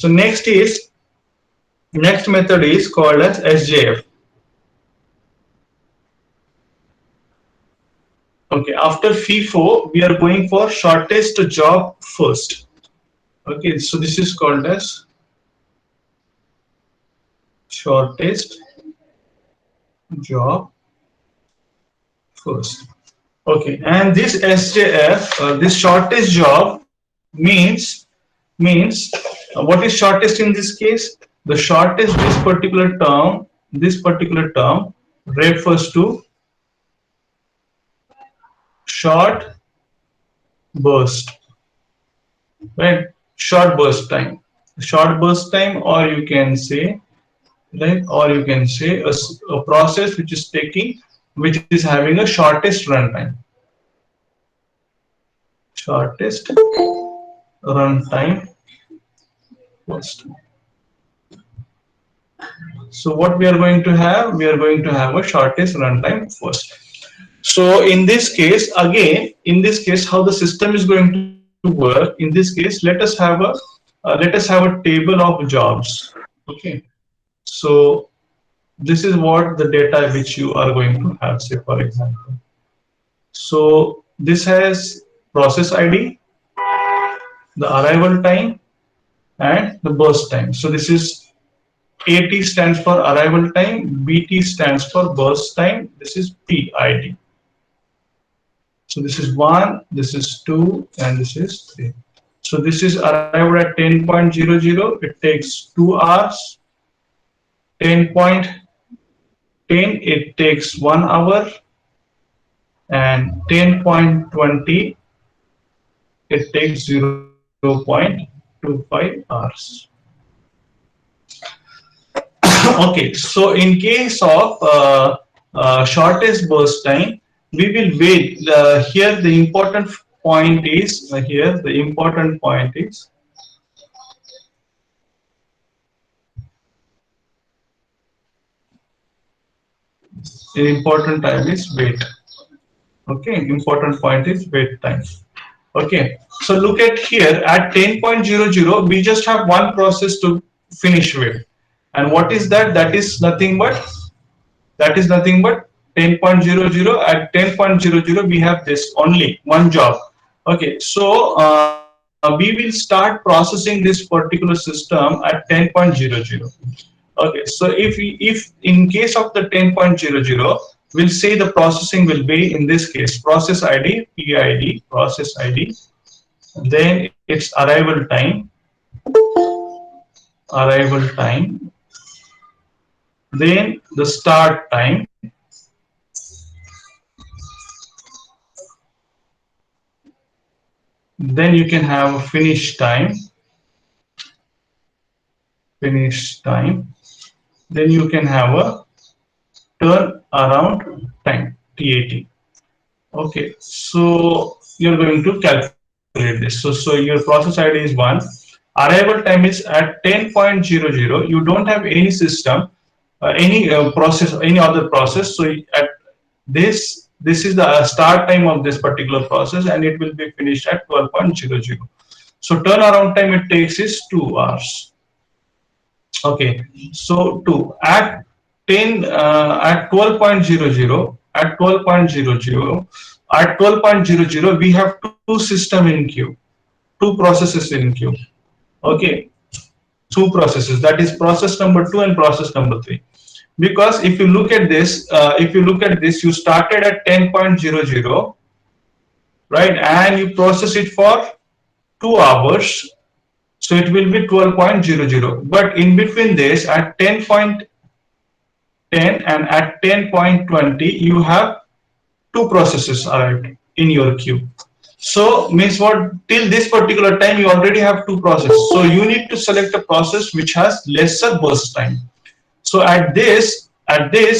So next method is called as SJF. Okay, after FIFO, we are going for shortest job first. Okay, so this is called as shortest job first. Okay, and this SJF, this shortest job means what is shortest in this case? The shortest this particular term refers to short burst, right? Short burst time, or you can say, right, or you can say a process which is having a shortest runtime. Shortest runtime first. So what we are going to have? We are going to have a shortest runtime first. So in this case, again, in this case, how the system is going to work? In this case, let us have a table of jobs. Okay. So this is what the data which you are going to have. Say for example. So this has process ID, the arrival time, and the burst time. So this is AT stands for arrival time, BT stands for burst time. This is PID. So this is 1, this is 2, and this is 3. So this is arrived at 10.00. It takes 2 hours. 10.10, it takes 1 hour. And 10.20, it takes 0.25 hours. Okay, so in case of shortest burst time, we will wait. Here the important point is important time is wait. Okay, important point is wait time. Okay, so look at here at 10.00, we just have one process to finish with, and what is that? That is nothing but 10.00. At 10.00, we have this only one job. Okay, so we will start processing this particular system at 10.00. Okay, so if in case of the 10.00, we'll say the processing will be, in this case, process ID, PID, process ID, then it's arrival time, then the start time, then you can have a finish time, then you can have a turn around time, TAT. Okay, so you're going to calculate this. So your process ID is 1. Arrival time is at 10.00. You don't have any system, any process, any other process. So at this is the start time of this particular process, and it will be finished at 12.00. So turnaround time it takes is 2 hours. Okay, so at 12.00, at 12.00, we have two systems in queue, two processes in queue. Okay, two processes, that is process number 2 and process number 3. Because if you look at this, you started at 10.00, right, and you process it for 2 hours. So it will be 12.00. But in between this, at 10.10 and at 10.20, you have two processes arrived in your queue. So means what? Till this particular time, you already have two processes. So you need to select a process which has lesser burst time. So at this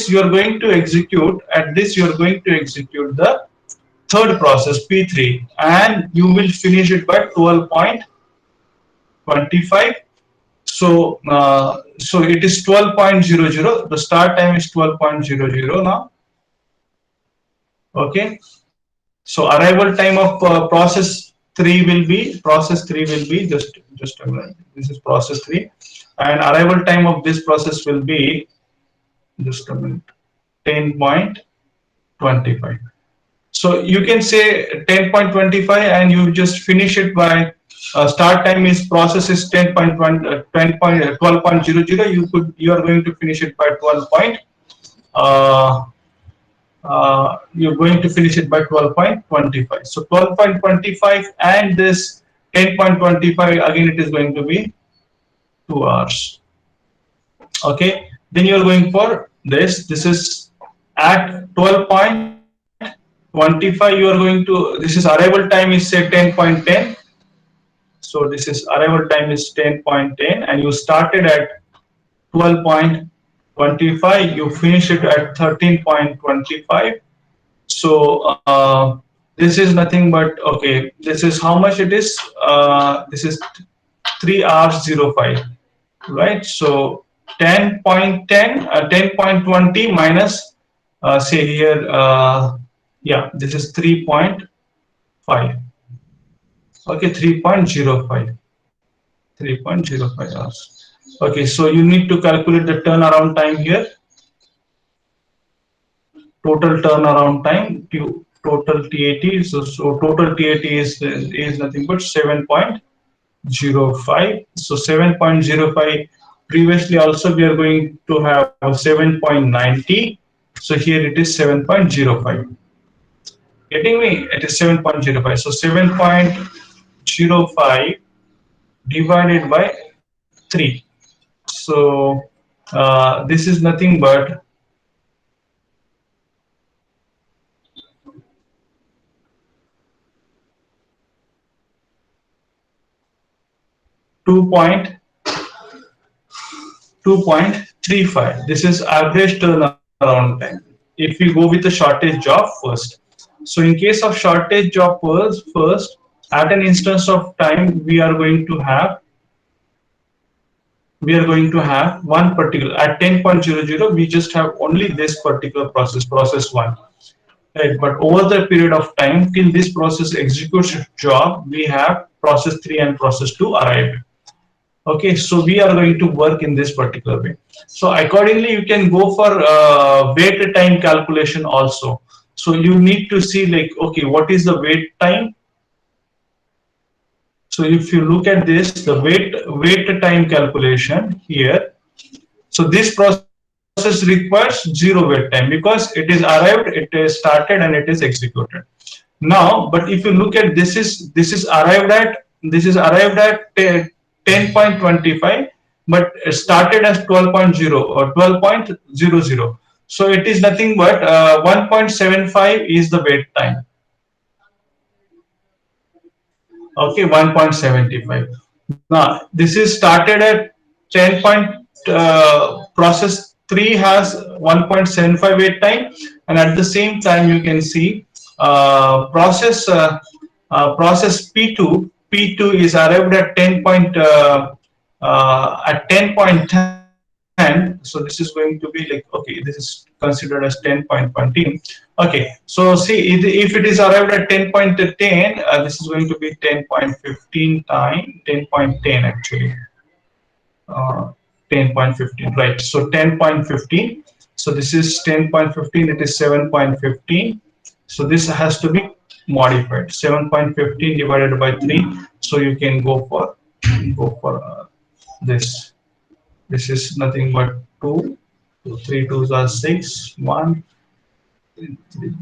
you are going to execute. At this you are going to execute the third process, P3, and you will finish it by 12.25. So so it is 12.00. The start time is 12.00 now. Okay. So arrival time of process 3 will be, just just a minute. This is process 3, and arrival time of this process will be, just a minute, 10.25. So you can say 10.25, and you just finish it by start time is process is 10.1 12.00. You are going to finish it by 12 point. Uh, you're going to finish it by 12.25. So 12.25 and this 10.25, again it is going to be 2 hours. Okay, then you're going for this. This is at 12.25. You are going to, this is arrival time is say 10.10. So this is arrival time is 10.10, and you started at 12.25. You finish it at 13.25. So this is nothing but, okay, this is how much it is. This is 3 hours 05, right? So 10.10, 10.20 minus, say here, yeah, this is 3.5. Okay, 3.05, 3.05 hours. Okay, so you need to calculate the turnaround time here. Total turnaround time to total TAT. So total TAT is nothing but 7.05. So 7.05. Previously also we are going to have 7.90. So here it is 7.05. Getting me? It is 7.05. So 7.05 divided by 3. So this is nothing but 2.35. This is average turnaround time if we go with the shortage job first. So in case of shortage job first, at an instance of time we are going to have one particular, at 10.00 we just have only this particular process, process 1, right? But over the period of time till this process executes its job, we have process 3 and process 2 arrived. Okay, so we are going to work in this particular way. So accordingly you can go for wait time calculation also. So you need to see, like, okay, what is the wait time. So if you look at this, the wait time calculation here, so this process requires 0 wait time because it is arrived, it is started, and it is executed. Now, but if you look at this is arrived at 10.25, but started as 12.0 or 12.00. So it is nothing but 1.75 is the wait time. Okay, 1.75. Now this is started at 10 point, process 3 has 1.75 wait time, and at the same time you can see process P2 is arrived at 10.10. So this is going to be like, okay, this is considered as 10.20. Okay, so see, if it is arrived at 10.10, this is going to be 10.15 time, 10.10 actually, 10.15, right? So 10.15. So this is 10.15. It is 7.15. So this has to be modified. 7.15 divided by 3. So you can go for this. This is nothing but 2. 3 2s are 6. 1. 3, 3,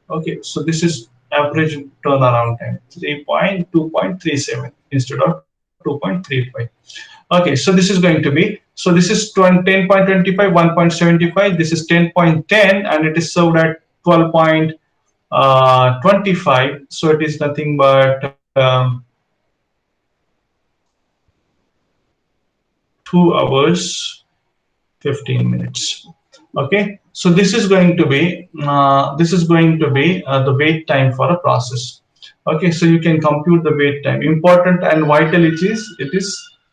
okay, so this is average turnaround time, 3.2.37 instead of 2.35. Okay, so this is going to be, so this is 10.25, 1.75. This is 10.10, and it is served at 12.25. So it is nothing but 2 hours 15 minutes. Okay, so this is going to be the wait time for a process. Okay, so you can compute the wait time. Important and vital it is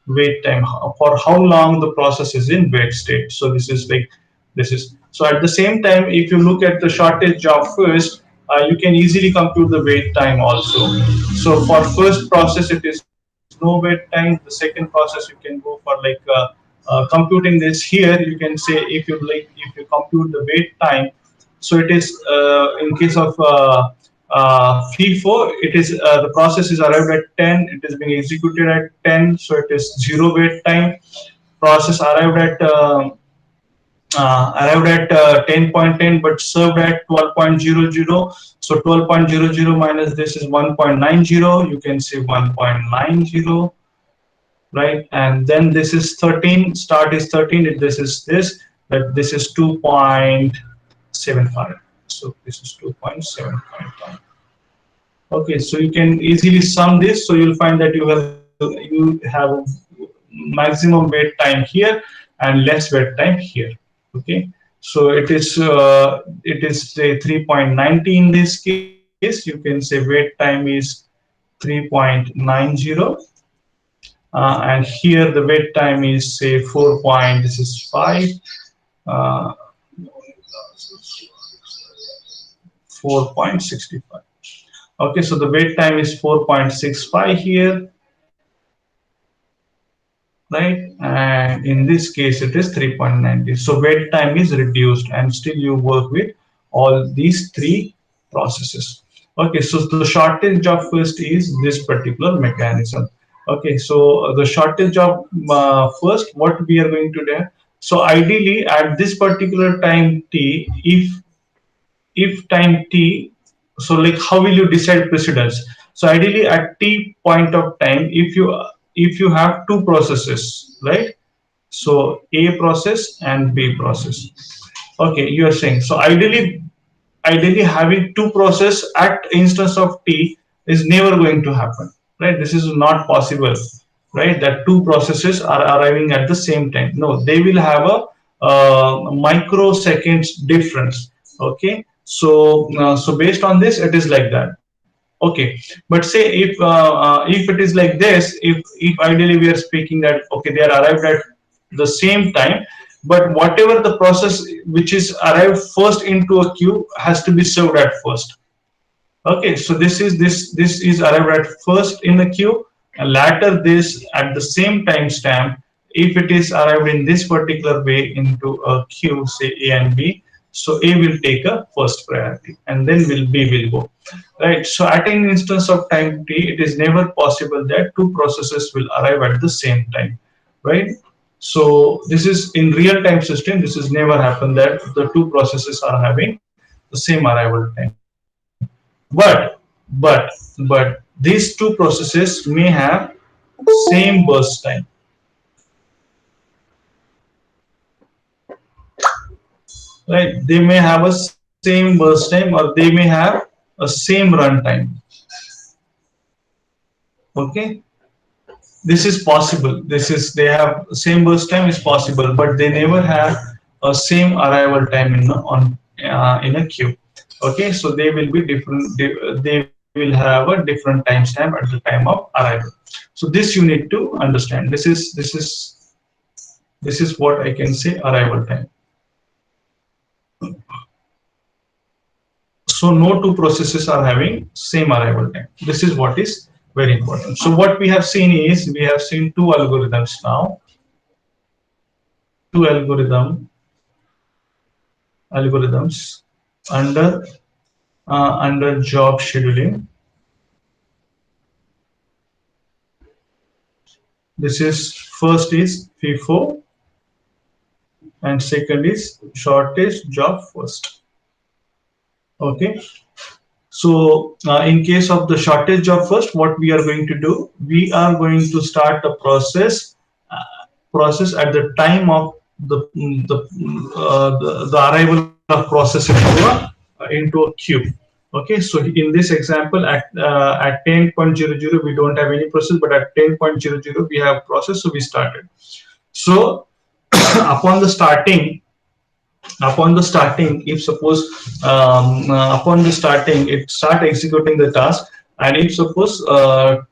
wait time, for how long the process is in wait state. So this is like, this is, so at the same time, if you look at the shortage job first, you can easily compute the wait time also. So for first process it is no wait time. The second process you can go for like computing this here. You can say if you compute the wait time, so it is in case of FIFO, it is the process is arrived at 10. It is being executed at 10, so it is zero wait time. Process arrived at 10.10 but served at 12.00. So 12.00 minus this is 1.90. You can say 1.90, right? And then this is 13. Start is 13. This is this. That this is 2.75. So this is 2.755. Okay, so you can easily sum this. So you'll find that you have maximum wait time here and less wait time here. Okay, so it is say 3.90 in this case. You can say wait time is 3.90, and here the wait time is say 4 point. This is 5. Uh, 4.65. Okay, so the wait time is 4.65 here, right? And in this case, it is 3.90. So wait time is reduced, and still you work with all these three processes. Okay, so the shortage of first is this particular mechanism. Okay, so the shortage of first, what we are going to do. So ideally, at this particular time t, if time t, so like how will you decide precedence? So ideally at t point of time, if you have two processes, right? So a process and b process. Okay, you are saying, so ideally having two process at instance of t is never going to happen, right? This is not possible, right? That two processes are arriving at the same time. No, they will have a microseconds difference. Okay, so so based on this it is like that. Okay, but say if it is like this, if ideally we are speaking that okay, they are arrived at the same time, but whatever the process which is arrived first into a queue has to be served at first. Okay, so this is arrived at first in the queue, and later this at the same timestamp. If it is arrived in this particular way into a queue, say A and B, so A will take a first priority, and then will B will go. Right. So at an instance of time t, it is never possible that two processes will arrive at the same time. Right. So this is in real time system. This has never happened that the two processes are having the same arrival time. But these two processes may have same burst time, right? They may have a same burst time, or they may have a same runtime. Okay, this is possible. This is they have same burst time is possible, but they never have a same arrival time in a queue. Okay, so they will be different. They will have a different timestamp at the time of arrival. So this you need to understand. This is what I can say arrival time. So no two processes are having same arrival time. This is what is very important. So what we have seen is we have seen two algorithms now. Two algorithms under under job scheduling. This is first is FIFO and second is shortest job first. Okay. So in case of the shortage job first, what we are going to do, we are going to start a process at the time of the arrival of process into a queue. Okay, so in this example, at 10.00 we don't have any process, but at 10.00 we have process, so we started. So upon the starting, if suppose upon the starting it start executing the task, and if suppose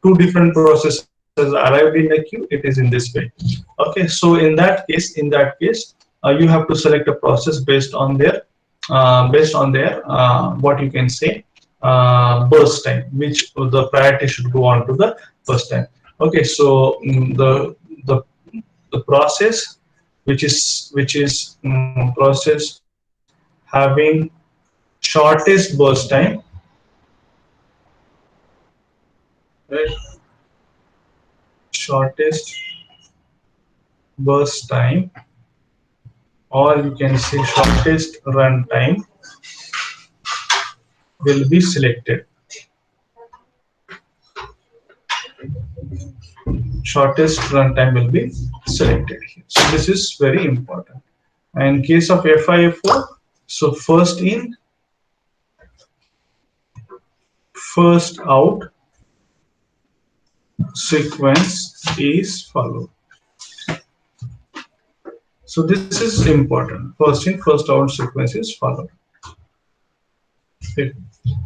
two different processes arrived in the queue, it is in this way. Okay, so in that case you have to select a process based on their based on their what you can say burst time, which the priority should go on to the first time. Okay, so the the process which is process having shortest burst time, right? Shortest burst time, or you can say shortest run time, will be selected. Shortest runtime will be selected here. So this is very important. And in case of FIFO, so first in, first out sequence is followed. So this is important. First in, first out sequence is followed.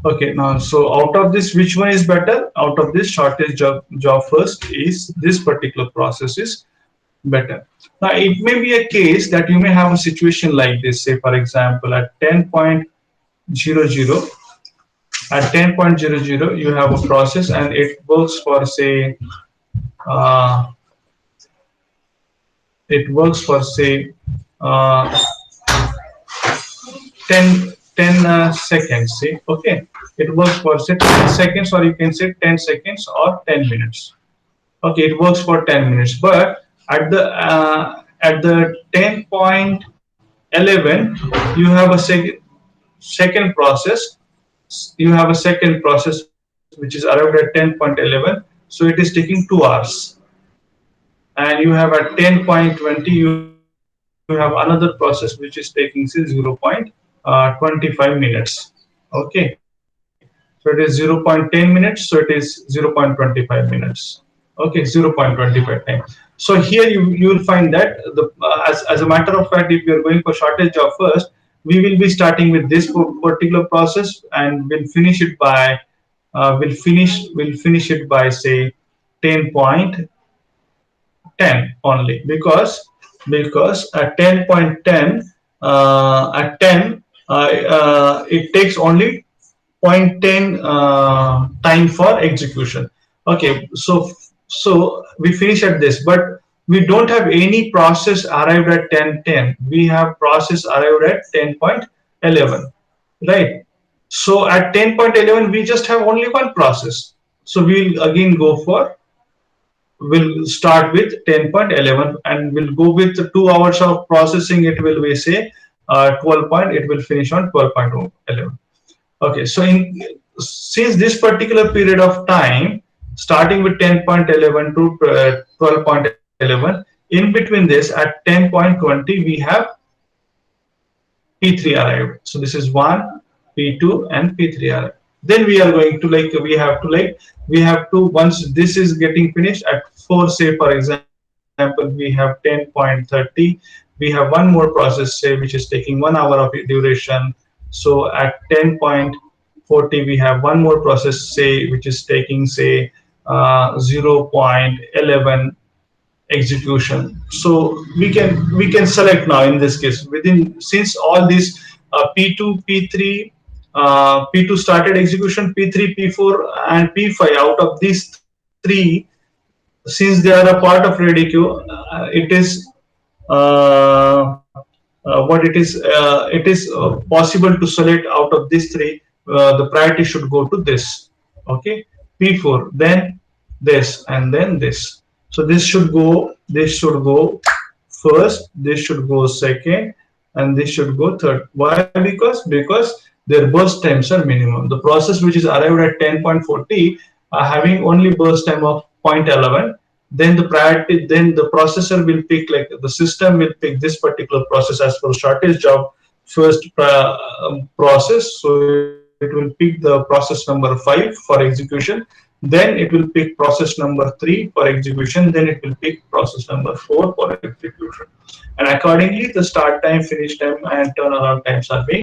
Okay, now so out of this, which one is better? Out of this, shortest job first is this particular process is better. Now it may be a case that you may have a situation like this. Say for example, at 10.00, at 10.00 you have a process and it works for say uh, it works for say uh, 10 seconds. See, okay, it works for say 10 seconds, or you can say 10 seconds or 10 minutes. Okay, it works for 10 minutes, but at the 10.11 you have a second process. You have a second process which is arrived at 10.11, so it is taking 2 hours. And you have at 10.20 you have another process which is taking say 0.25 minutes. Okay, so it is 0.10 minutes, so it is 0.25 minutes. Okay, 0.25 time. So here you will find that the as a matter of fact, if you are going for shortest job first, we will be starting with this particular process and we'll finish it by we'll finish it by say 10.10 only, because at 10.10 at 10 it takes only 0.10 time for execution. Okay, so we finish at this, but we don't have any process arrived at 10.10. We have process arrived at 10.11, right? So at 10.11 we just have only one process. So we'll again go for, we'll start with 10.11 and we'll go with 2 hours of processing. It will be say 12 point, it will finish on 12.11. Okay, so since this particular period of time, starting with 10.11 to 12.11, in between this at 10.20 we have P3 arrived. So this is 1, P2 and P3 arrived. Then we are going to we have to once this is getting finished at 4, say for example we have 10.30, we have one more process say which is taking 1 hour of duration. So at 10.40 we have one more process say which is taking say 0.11 execution. So we can select now in this case within, since all these P2, P3, P2 started execution, P3, P4 and P5, out of these three, since they are a part of ready queue, it is it is possible to select out of these three. The priority should go to this. Okay, P4, then this, and then this. So this should go first, this should go second, and this should go third. Why? Because their burst times are minimum. The process which is arrived at 10.40 having only burst time of 0.11. Then the priority, then the processor will pick, like the system will pick this particular process as for shortest job first process. So it will pick the process number 5 for execution. Then it will pick process number 3 for execution. Then it will pick process number 4 for execution. And accordingly, the start time, finish time, and turnaround times are being